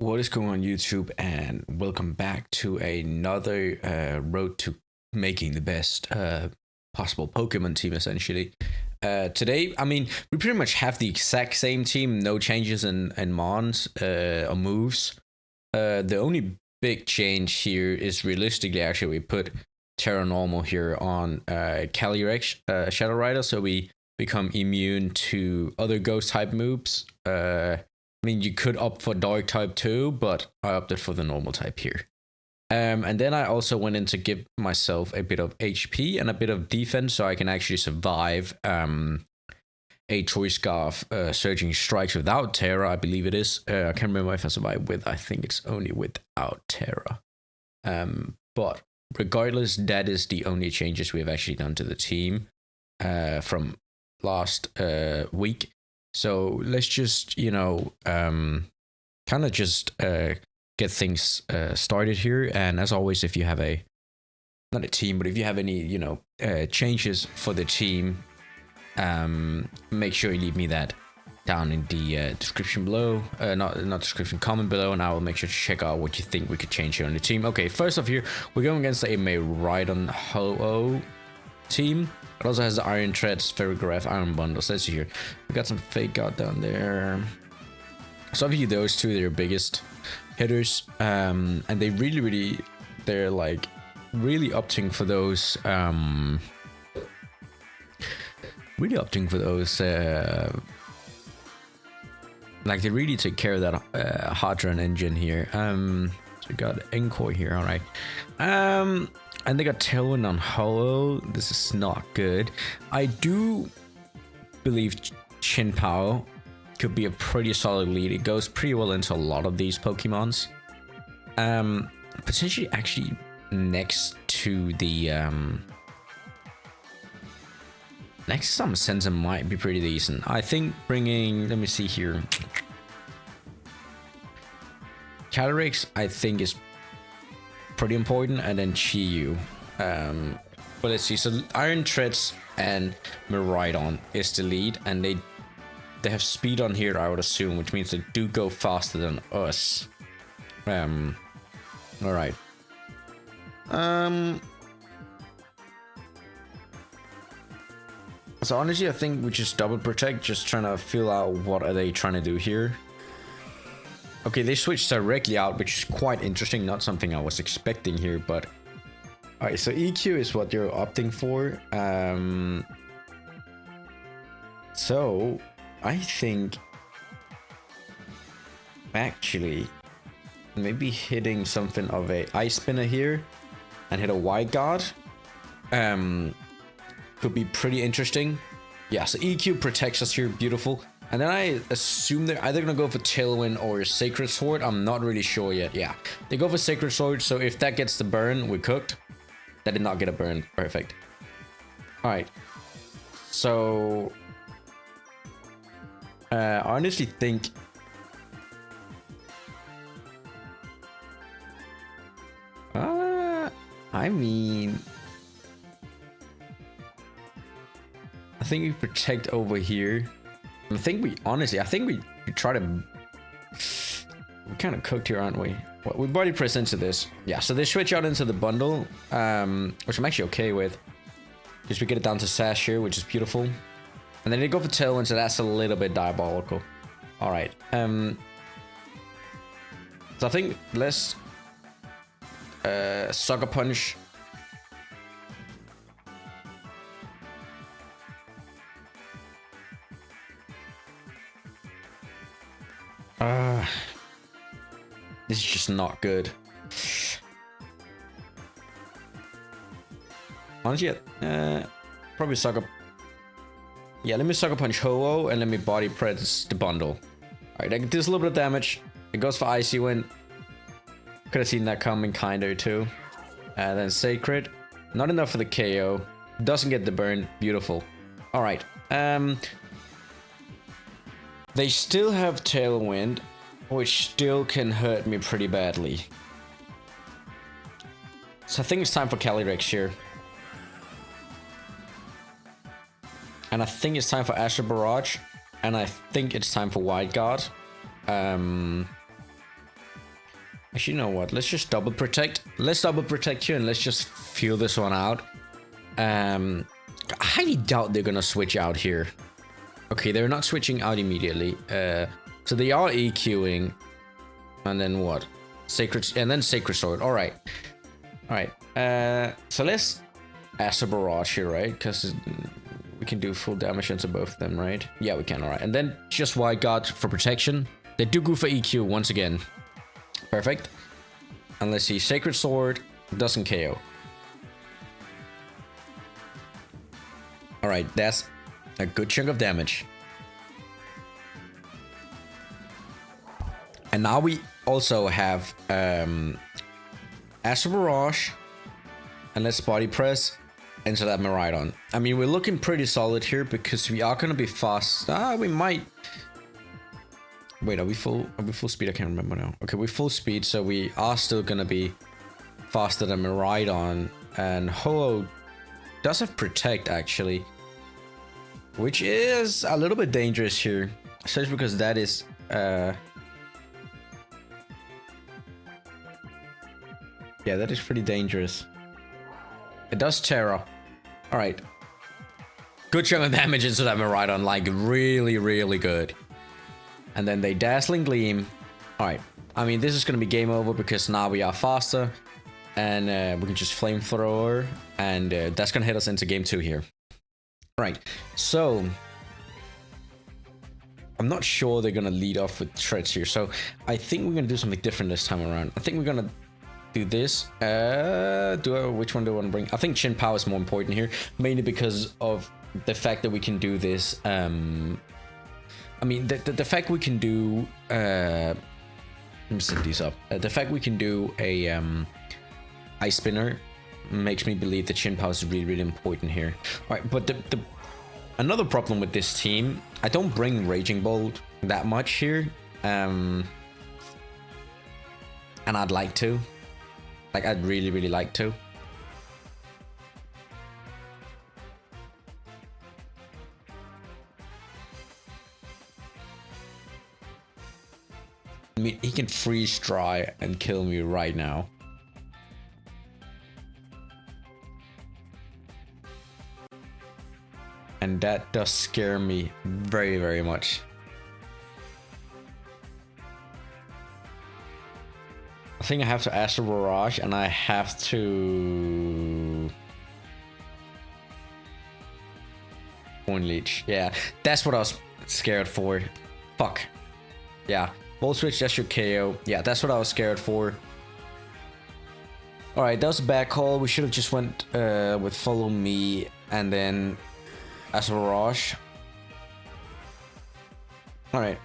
What is going on YouTube, and welcome back to another road to making the best possible Pokemon team, essentially. Today, I mean, we pretty much have the exact same team, no changes in mons or moves. The only big change here is realistically, actually, we put Terra Normal here on Calyrex Shadow Rider, so we become immune to other ghost type moves. I mean, you could opt for Dark type too, but I opted for the normal type here. And then I also went in to give myself a bit of HP and a bit of defense so I can actually survive a Choice Scarf Surging Strikes without Terra, I believe it is. I can't remember if I survived with, I think it's only without Terra. But regardless, that is the only changes we have actually done to the team from last week. So let's just, kind of just get things started here. And as always, if you have not a team, but if you have any, changes for the team, make sure you leave me that down in the description below, not description, comment below, and I will make sure to check out what you think we could change here on the team. Okay, first off here, we're going against a Rhydon Ho-Oh team. It also has the Iron Treads, Ferrograph, Iron Bundles. Let's see here. We got some Fake God down there. So obviously those two, they're biggest hitters. And they they're like really opting for those, like they really take care of that Hadron engine here. So we got Encore here, all right. And they got Tailwind on Hollow. This is not good. I do believe Chin Pao could be a pretty solid lead. It goes pretty well into a lot of these Pokemons. Potentially actually next to the next to some Senza might be pretty decent. I think bringing, let me see here, Calyrex I think is pretty important, and then Chi-Yu. But let's see. So Iron Treads and Miraidon is the lead, and they have speed on here, I would assume, which means they do go faster than us. All right. So honestly, I think we just double protect, just trying to feel out what are they trying to do here. Okay, they switched directly out, which is quite interesting. Not something I was expecting here, but... Alright, so EQ is what you're opting for. So, I think... Actually, maybe hitting something of a Ice Spinner here and hit a Wide Guard could be pretty interesting. Yeah, so EQ protects us here, beautiful. And then I assume they're either going to go for Tailwind or Sacred Sword. I'm not really sure yet. Yeah, they go for Sacred Sword. So if that gets the burn, we're cooked. That did not get a burn. Perfect. All right. So I honestly think... I mean... I think we protect over here. I think we try to... We're kind of cooked here, aren't we? Well, we body press into this. Yeah, so they switch out into the bundle, which I'm actually okay with. Because we get it down to Sash here, which is beautiful. And then they go for Tailwind, so that's a little bit diabolical. Alright. So I think let's... Sucker Punch. This is just not good. Honestly, probably Sucker... Yeah, let me Sucker Punch Ho-Oh and let me Body Press the bundle. Alright, that does a little bit of damage. It goes for Icy Wind. Could have seen that coming kinda too. And then Sacred. Not enough for the KO. Doesn't get the burn. Beautiful. Alright. They still have Tailwind, which still can hurt me pretty badly. So I think it's time for Calyrex here. And I think it's time for Astral Barrage. And I think it's time for Wide Guard. Actually, you know what? Let's just double protect. Let's double protect here and let's just feel this one out. I highly doubt they're gonna switch out here. Okay, they're not switching out immediately. So they are EQing. And then what? Sacred, and then Sacred Sword. All right. All right. So let's Acid Barrage here, right? Because we can do full damage into both of them, right? Yeah, we can. All right. And then just White Guard for protection. They do go for EQ once again. Perfect. And let's see. Sacred Sword doesn't KO. All right. That's a good chunk of damage. And now we also have Acid Barrage. And let's Body Press into that Miraidon. I mean, we're looking pretty solid here because we are going to be fast. We might... Wait, are we full speed? I can't remember now. Okay, we're full speed, so we are still going to be faster than Miraidon. And Ho-Oh does have Protect, actually. Which is a little bit dangerous here. Especially because that is... Yeah, that is pretty dangerous. It does Terra. Alright. Good chunk of damage into that Miraidon. Like, really, really good. And then they Dazzling Gleam. Alright. I mean, this is going to be game over because now we are faster. And we can just Flamethrower. And that's going to hit us into game 2 here. Right. So... I'm not sure they're going to lead off with threats here. So, I think we're going to do something different this time around. I think we're going to... do this. Which one do I want to bring? I think Chin Power is more important here, mainly because of the fact that we can do this. I mean, the fact we can do. Let me set these up. The fact we can do a Ice Spinner makes me believe that Chin Power is really, really important here. All right, but another problem with this team, I don't bring Raging Bolt that much here, and I'd like to. Like, I'd really, really like to. I mean, he can freeze dry and kill me right now. And that does scare me very, very much. I think I have to Acid Barrage and I have to... Point Leech. Yeah, that's what I was scared for. Fuck. Yeah, Volt Switch, that's your KO. Yeah, that's what I was scared for. Alright, that was a bad call. We should have just went with Follow Me and then Acid Barrage. Alright.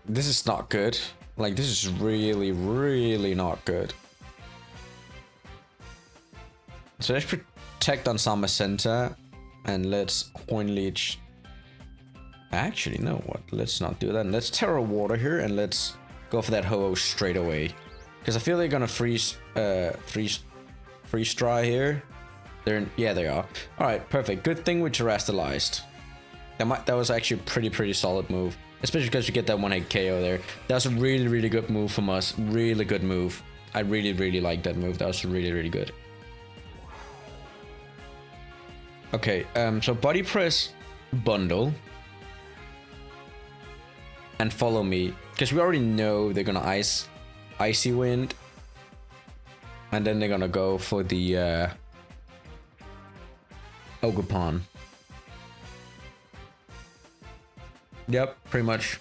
This is not good. Like, this is really, really not good. So let's protect on Sama Center. And let's Point Leech. Actually, no, what? Let's not do that. Let's Terra Water here. And let's go for that Ho-Oh straight away. Because I feel they're gonna freeze dry here. Yeah, they are. Alright, perfect. Good thing we terrestrialized. That was actually a pretty solid move. Especially because we get that 1-hit KO there. That was a really, really good move from us. Really good move. I really, really like that move. That was really, really good. Okay, so Body Press, Bundle. And Follow Me. Because we already know they're gonna Icy Wind. And then they're gonna go for the Ogerpon. Yep, pretty much.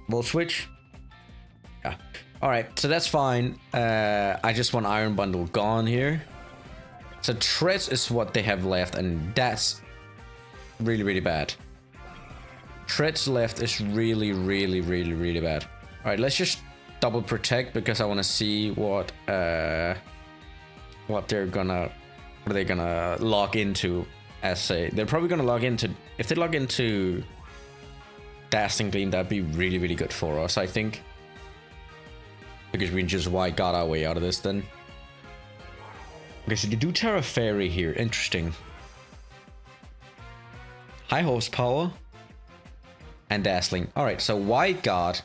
Volt Switch. Yeah. Alright, so that's fine. I just want Iron Bundle gone here. So Threats is what they have left, and that's really, really bad. Threats left is really, really, really, really bad. Alright, let's just double protect because I want to see what they're gonna log into as they're probably gonna log into, if they log into Dazzling Gleam, that'd be really, really good for us, I think. Because we just got our way out of this then. Okay, so you do Terra Fairy here. Interesting. High horsepower. And Dazzling. Alright, so White Guard.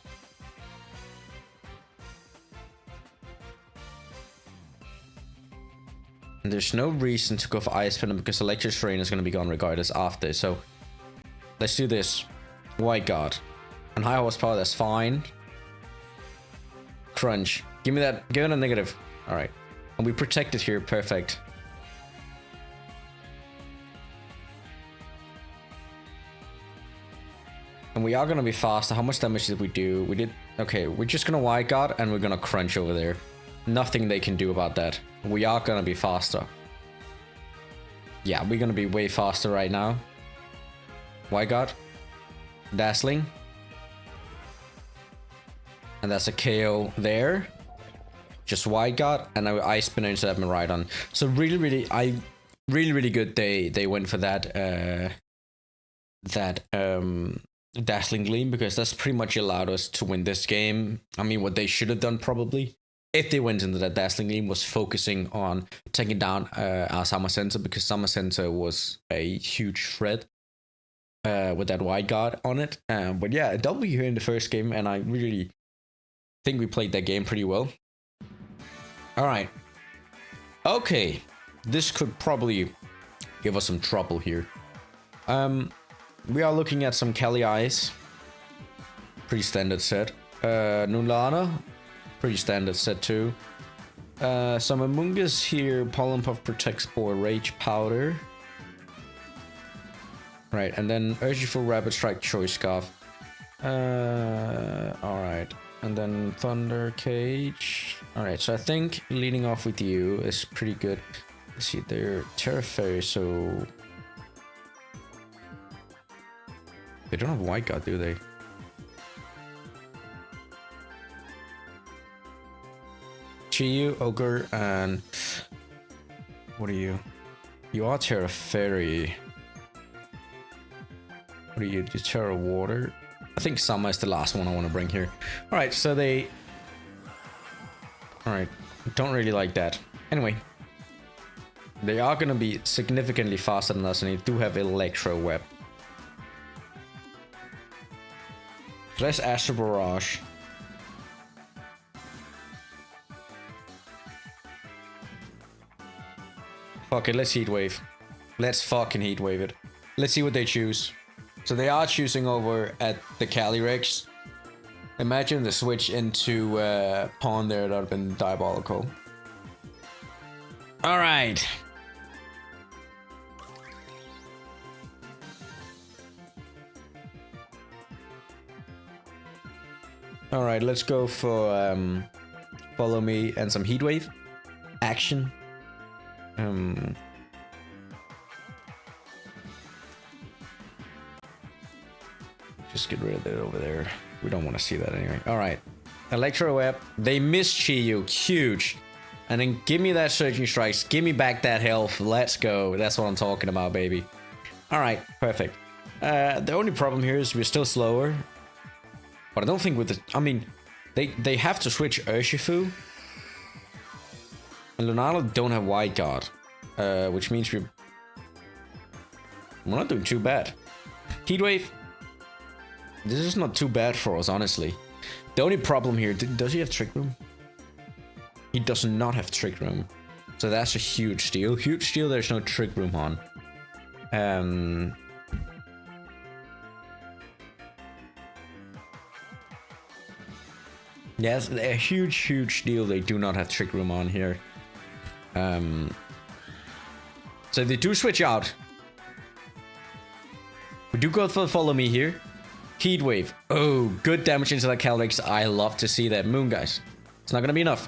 And there's no reason to go for Ice Venom because Electric Strain is going to be gone regardless after. So let's do this. White Guard. And high horsepower, that's fine. Crunch. Give me that. Give it a negative. Alright. And we protect it here. Perfect. And we are going to be faster. How much damage did we do? We did... Okay, we're just going to White Guard and we're going to Crunch over there. Nothing they can do about that. We are going to be faster. Yeah, we're going to be way faster right now. White Guard. Dazzling. And that's a KO there. Just White Guard. And now Ice Spinner instead of Miraidon. So really good they went for that Dazzling Gleam, because that's pretty much allowed us to win this game. I mean, what they should have done probably, if they went into that Dazzling Gleam, was focusing on taking down our Summer Center, because Summer Center was a huge threat with that White Guard on it. But yeah, a W here in the first game, and I really think we played that game pretty well. Alright. Okay. This could probably give us some trouble here. We are looking at some Kelly Eyes. Pretty standard set. Nulana. Pretty standard set too. Some Amoonguss here. Pollen Puff, Protect Spore, Rage Powder. Right, and then Urgiful, Rapid Strike, Choice Scarf. Alright. And then Thunder Cage. Alright, so I think leading off with you is pretty good. Let's see, they're Terra Fairy, so... They don't have White Guard, do they? Chiyu, Ogre, and... What are you? You are Terra Fairy. What are you? You're Terra Water? I think Summer is the last one I want to bring here. Alright, so they... Alright, don't really like that. Anyway. They are going to be significantly faster than us, and they do have Electro Web. Let's Astral Barrage. Fuck it, let's Heat Wave. Let's fucking Heat Wave it. Let's see what they choose. So they are choosing over at the Calyrex. Imagine the switch into Pawn there, that would have been diabolical. Alright. Alright, let's go for Follow Me and some Heat Wave action. Just get rid of it over there. We don't want to see that anyway. Alright. Electro Web. They miss Chiyu. Huge. And then give me that Surging Strikes. Give me back that health. Let's go. That's what I'm talking about, baby. Alright, perfect. The only problem here is we're still slower. But I don't think with the... I mean, they have to switch Urshifu. And Lunala don't have White Guard. Which means we're not doing too bad. Heatwave. This is not too bad for us, honestly. The only problem here... Does he have Trick Room? He does not have Trick Room. So that's a huge steal. Huge steal, there's no Trick Room on. Yes, a huge deal. They do not have Trick Room on here. So they do switch out. We do go for Follow Me here. Heat Wave. Oh, good damage into that Calyrex. I love to see that. Moon, guys. It's not gonna be enough.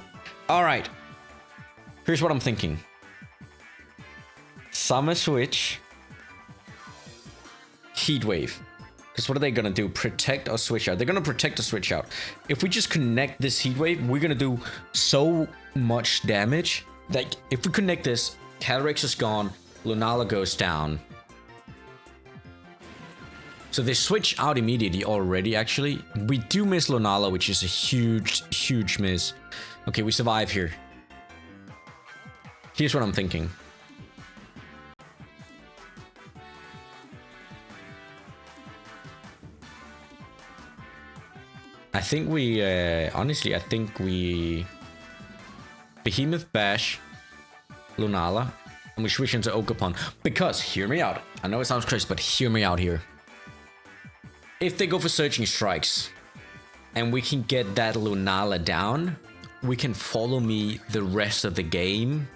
Alright. Here's what I'm thinking. Summer Switch. Heat Wave. Because what are they gonna do? Protect or switch out? They're gonna protect or switch out. If we just connect this Heat Wave, we're gonna do so much damage. Like, if we connect this, Calyrex is gone, Lunala goes down. So they switch out immediately already, actually. We do miss Lunala, which is a huge miss. Okay, we survive here. Here's what I'm thinking. I think we, honestly, I think we... Behemoth Bash. Lunala, and we switch into Ogerpon. Because, hear me out. I know it sounds crazy, but hear me out here. If they go for Searching Strikes, and we can get that Lunala down, we can follow me the rest of the game.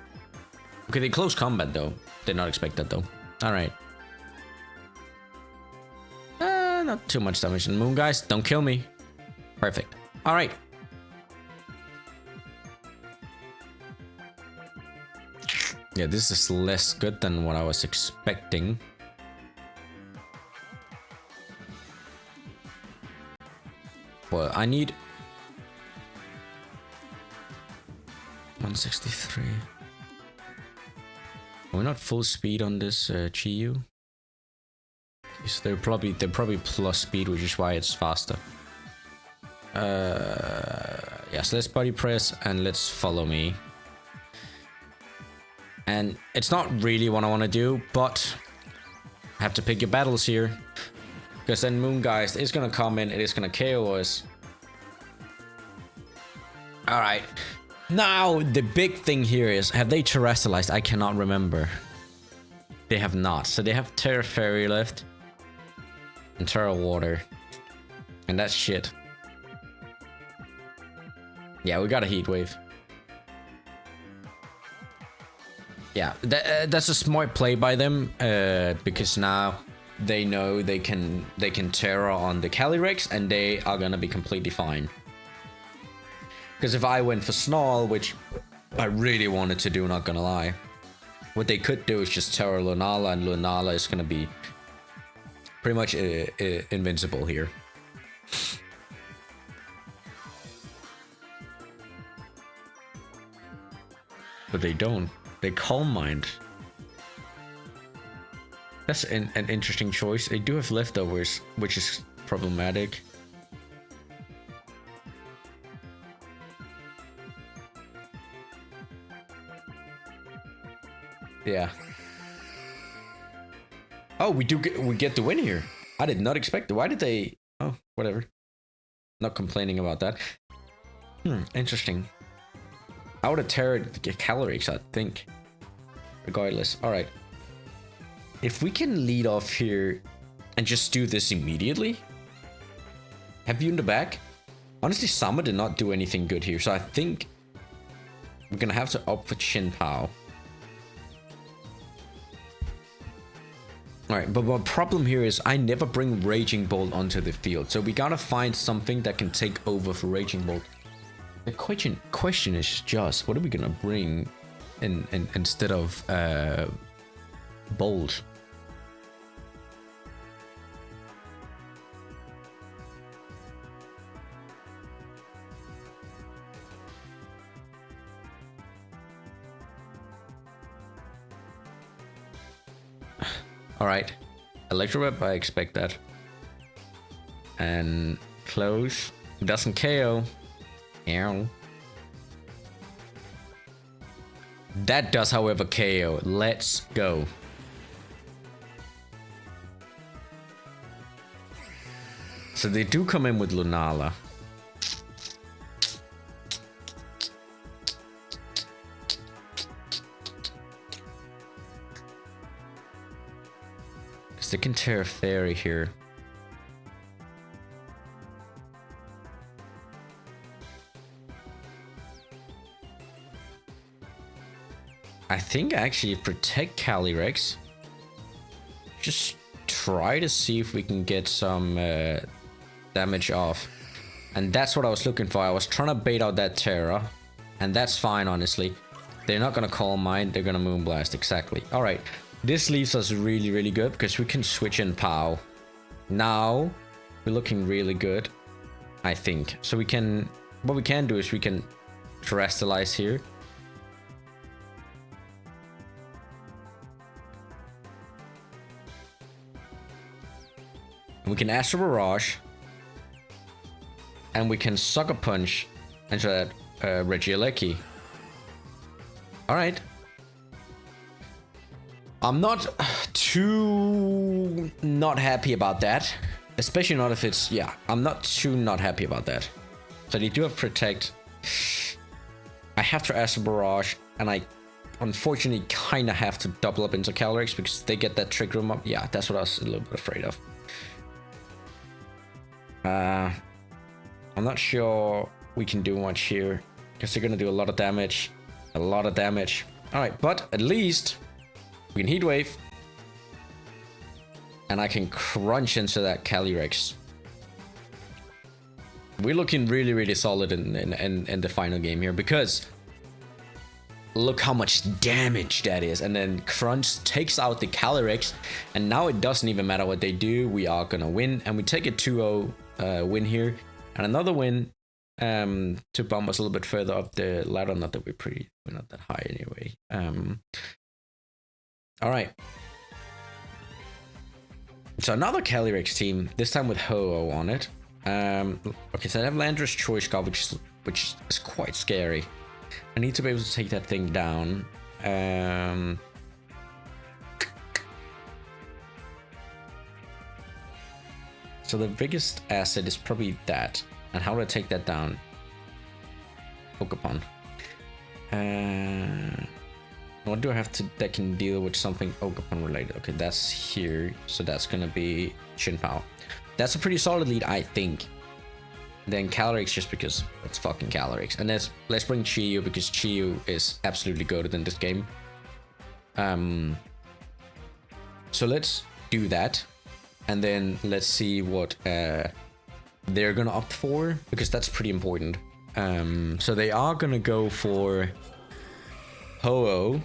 Okay, they close combat though. Did not expect that though. Alright. Not too much damage. And Moon guys, don't kill me. Perfect. Alright. Yeah, this is less good than what I was expecting. Well, I need 163. We're not full speed on this Chiyu. So they're probably plus speed, which is why it's faster. Yeah, so let's body press and let's follow me. And it's not really what I want to do, but I have to pick your battles here. Because then Moongeist is going to come in, it is going to KO us. Alright. Now, the big thing here is, have they terrestrialized? I cannot remember. They have not. So they have Terra Fairy left. And Terra Water. And that's shit. Yeah, we got a Heat Wave. Yeah, that's a smart play by them. Because now they know they can Terra on the Calyrex and they are gonna be completely fine. Because if I went for Snarl, which I really wanted to do, not gonna lie, what they could do is just Terra Lunala, and Lunala is gonna be pretty much invincible here. But they don't. They Calm Mind. That's an interesting choice. They do have leftovers, which is problematic. Yeah. Oh, we get the win here. I did not expect it. Why did they? Oh, whatever. Not complaining about that. Interesting. I would have terrored the Calyrex, I think. Regardless. Alright. If we can lead off here and just do this immediately. Have you in the back? Honestly, Sama did not do anything good here, so I think we're gonna have to opt for Chin Pao. Alright, but my problem here is I never bring Raging Bolt onto the field, so we gotta find something that can take over for Raging Bolt. The question is just, what are we gonna bring instead of Bolt? Alright, Electro Web, I expect that. And Close, doesn't KO. Ow. That does, however, KO. Let's go. So they do come in with Lunala. Because they can Terra Fairy here. I think I actually protect Calyrex. Just try to see if we can get some damage off. And that's what I was looking for. I was trying to bait out that Terra. And that's fine, honestly. They're not going to Calm Mind. They're going to Moonblast. Exactly. Alright. This leaves us really, really good. Because we can switch in POW. Now, we're looking really good. I think. So we can... What we can do is we can Terrestrialize here. We can Astral Barrage. And we can Sucker Punch into that Regieleki. Alright. I'm not too not happy about that. Especially not if it's... Yeah, I'm not too not happy about that. So they do have Protect. I have to Astral Barrage. And I unfortunately kind of have to double up into Calyrex because they get that trick room up. Yeah, that's what I was a little bit afraid of. I'm not sure we can do much here because they're gonna do a lot of damage. A lot of damage. Alright, but at least we can Heat Wave. And I can crunch into that Calyrex. We're looking really, really solid in the final game here because look how much damage that is. And then Crunch takes out the Calyrex. And now it doesn't even matter what they do. We are gonna win. And we take a 2-0 win here. And another win to bump us a little bit further up the ladder. Not that we're not that high anyway. Alright. So another Calyrex team, this time with Ho-Oh on it. Okay, so I have Landorus Choice Scarf, which is quite scary. I need to be able to take that thing down. So the biggest asset is probably that. And how do I take that down? Pokémon. What do I have to that can deal with something Pokémon related? Okay, that's here. So that's gonna be Shinpao. That's a pretty solid lead, I think. Then Calyrex just because it's fucking Calyrex. And let's bring Chiyu because Chiyu is absolutely goated in this game. So let's do that. And then let's see what they're gonna opt for because that's pretty important. So they are gonna go for Ho-Oh.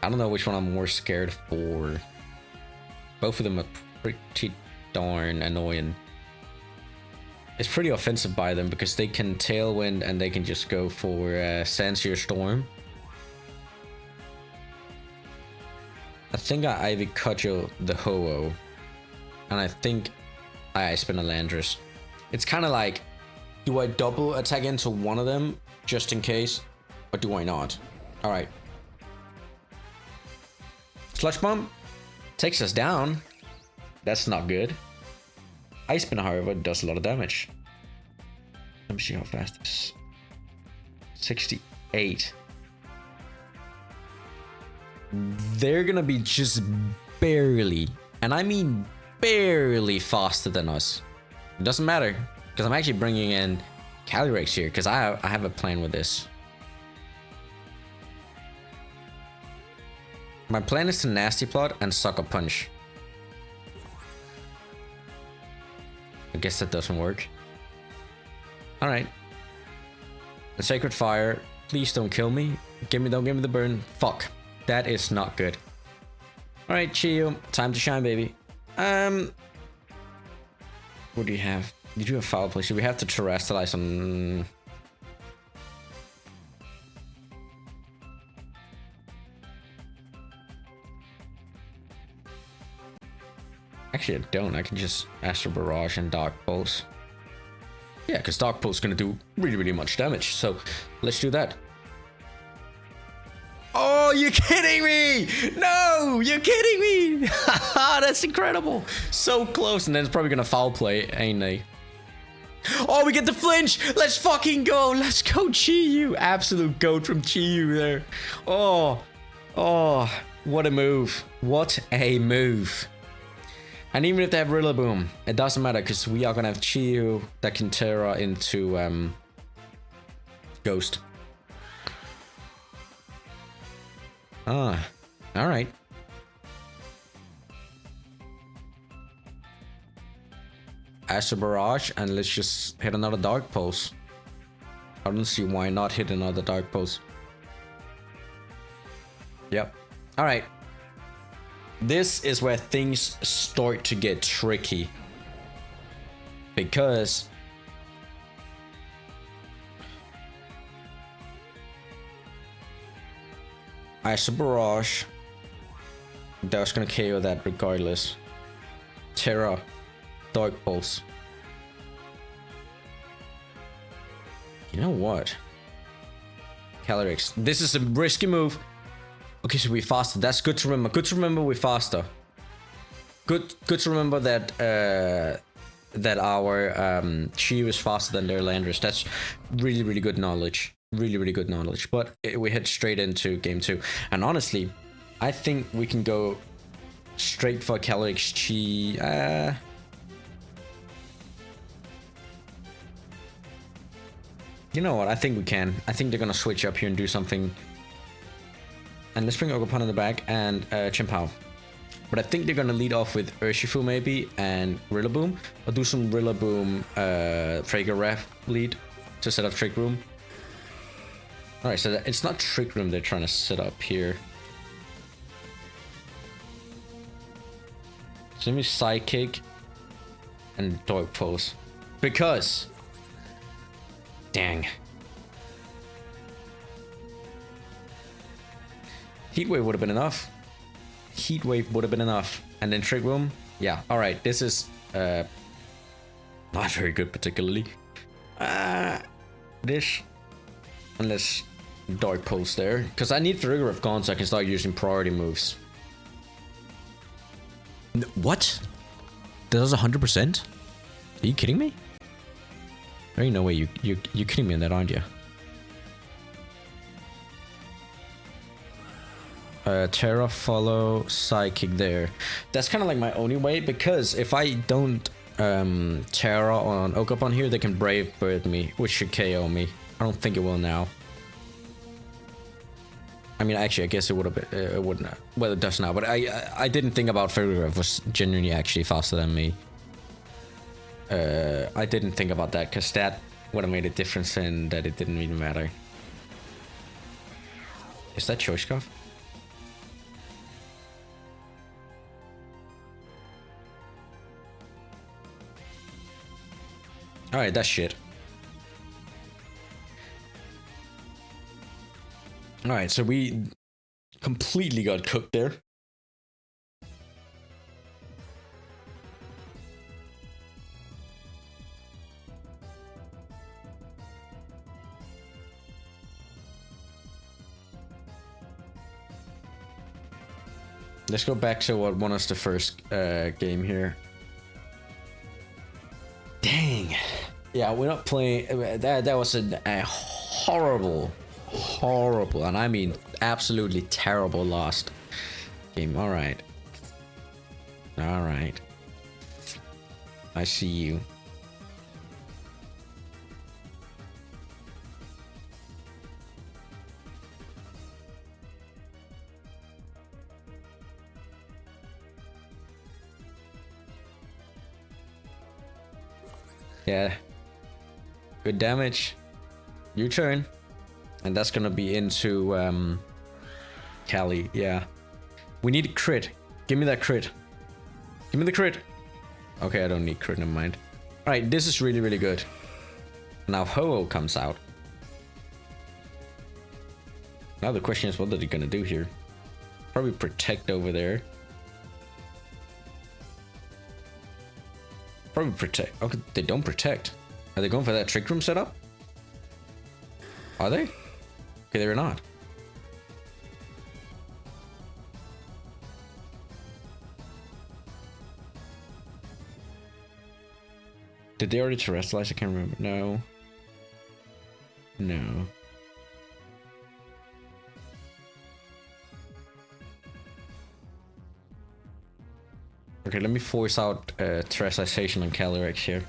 I don't know which one I'm more scared for. Both of them are pretty darn annoying. It's pretty offensive by them because they can Tailwind and they can just go for Sansear Storm. I think I Ivy Cudgel the Ho-Oh. And I think I spin a Landorus. It's kind of like, do I double attack into one of them just in case? Or do I not? Alright. Sludge Bomb takes us down. That's not good. Ice Spin, however, does a lot of damage. Let me see how fast this is. 68. They're gonna be just barely, and I mean barely faster than us. It doesn't matter, because I'm actually bringing in Calyrex here, because I have a plan with this. My plan is to Nasty Plot and Sucker Punch. I guess that doesn't work. Alright. The Sacred Fire. Please don't kill me. Don't give me the burn. Fuck. That is not good. Alright, Chiyu. Time to shine, baby. What do you have? You do have Foul Play. Should we have to Terrestrialize on... Actually, I don't. I can just Astral Barrage and Dark Pulse. Yeah, because Dark Pulse is going to do really, really much damage. So, let's do that. Oh, you're kidding me! No, you're kidding me! That's incredible. So close. And then it's probably going to Foul Play, ain't they? Oh, we get the flinch! Let's fucking go! Let's go, Chiyu! Absolute goat from Chiyu there. Oh, what a move. What a move. And even if they have Rillaboom, it doesn't matter because we are going to have Chiyu that can Terra into Ghost. Ah, alright. Astral Barrage, and let's just hit another Dark Pulse. I don't see why not hit another Dark Pulse. Yep. Alright. This is where things start to get tricky. Because... Astral Barrage. That was gonna KO that regardless. Terra. Dark Pulse. You know what? Calyrex. This is a risky move. Okay, so we faster. That's good to remember. Good to remember we're faster. Good to remember that that our Chi is faster than their Landers. That's really good knowledge. Really good knowledge. But we head straight into game 2, and honestly, I think we can go straight for Calyrex Chi. You know what? I think we can. I think they're gonna switch up here and do something. And let's bring Ogerpon in the back and Chimpao. But I think they're gonna lead off with Urshifu maybe and Rillaboom. I'll do some Rillaboom Fragor Ref lead to set up Trick Room. Alright, so it's not Trick Room they're trying to set up here. So let me Psychic and Dark Pulse. Because... Dang. Heat Wave would have been enough. Heat Wave would have been enough. And then Trick Room. Yeah, alright. This is not very good particularly. This. Unless Dark Pulse there. Because I need Farigiraf gone so I can start using priority moves. What? That does 100%? Are you kidding me? There ain't no way you're kidding me on that, aren't you? Terra follow Psychic there. That's kind of like my only way, because if I don't Terra on Ogerpon here, they can Brave Bird me, which should KO me. I don't think it will now. I mean, actually, I guess it would have been. It wouldn't. Well, it does now, but I didn't think about Farigiraf was genuinely actually faster than me. I didn't think about that, because that would have made a difference in that it didn't even matter. Is that Choice-Scarf? Alright, that's shit. Alright, so we completely got cooked there. Let's go back to what won us the first game here. Dang. Yeah, we're not playing. That was a horrible, and I mean absolutely terrible lost game. All right. I see you. Yeah. Good damage. Your turn. And that's gonna be into Cali. Yeah. We need a crit. Give me that crit. Give me the crit. Okay, I don't need crit, never mind. Alright, this is really good. Now Ho-Oh comes out. Now the question is, what are they gonna do here? Probably protect over there. Probably protect. Okay, they don't protect. Are they going for that Trick Room setup? Are they? Okay, they're not. Did they already terrestrialize? I can't remember. No. No. Okay, let me force out terrestrialization on Calyrex here.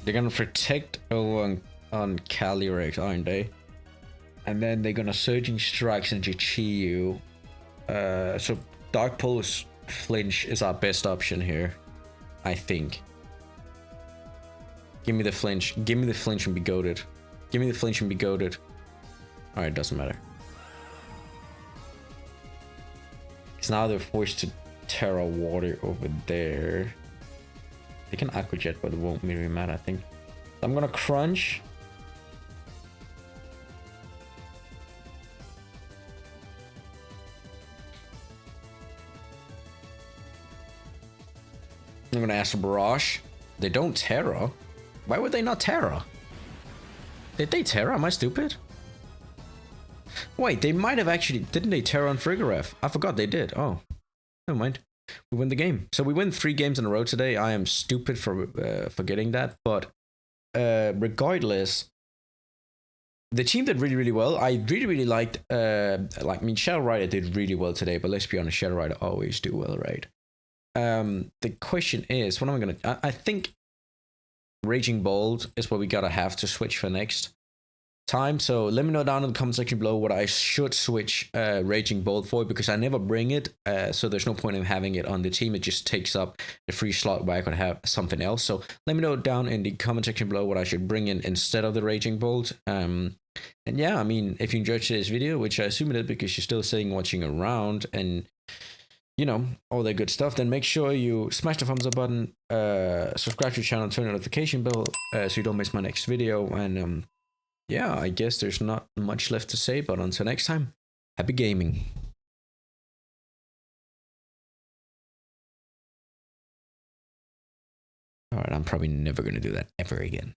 They're gonna protect over on Calyrex, aren't they? And then they're gonna Surging Strikes into Chiyu. So Dark Pulse Flinch is our best option here, I think. Give me the flinch. Give me the flinch and be goated. Give me the flinch and be goated. Alright, doesn't matter. Because now they're forced to Terra Water over there. They can Aqua Jet, but it won't really matter, I think. I'm gonna crunch. I'm gonna ask Barrage. They don't Terra. Why would they not Terra? Did they Terra? Am I stupid? Wait, they might have actually... Didn't they Terra on Frigoref? I forgot they did. Oh, never mind. We win the game. So we win 3 games in a row today. I am stupid for forgetting that. But regardless, the team did really, really well. I really, really liked... Shadow Rider did really well today. But let's be honest, Shadow Rider always do well, right? The question is, what am I going to... I think Raging Bolt is what we gotta have to switch for next time. So let me know down in the comment section below what I should switch Raging Bolt for, because I never bring it, so there's no point in having it on the team. It just takes up the free slot where I could have something else. So let me know down in the comment section below what I should bring in instead of the Raging Bolt. And yeah, I mean, if you enjoyed today's video, which I assume it did because you're still sitting watching around and you know, all that good stuff, then make sure you smash the thumbs up button, subscribe to the channel, turn the notification bell so you don't miss my next video. And yeah, I guess there's not much left to say, but until next time, happy gaming. All right, I'm probably never going to do that ever again.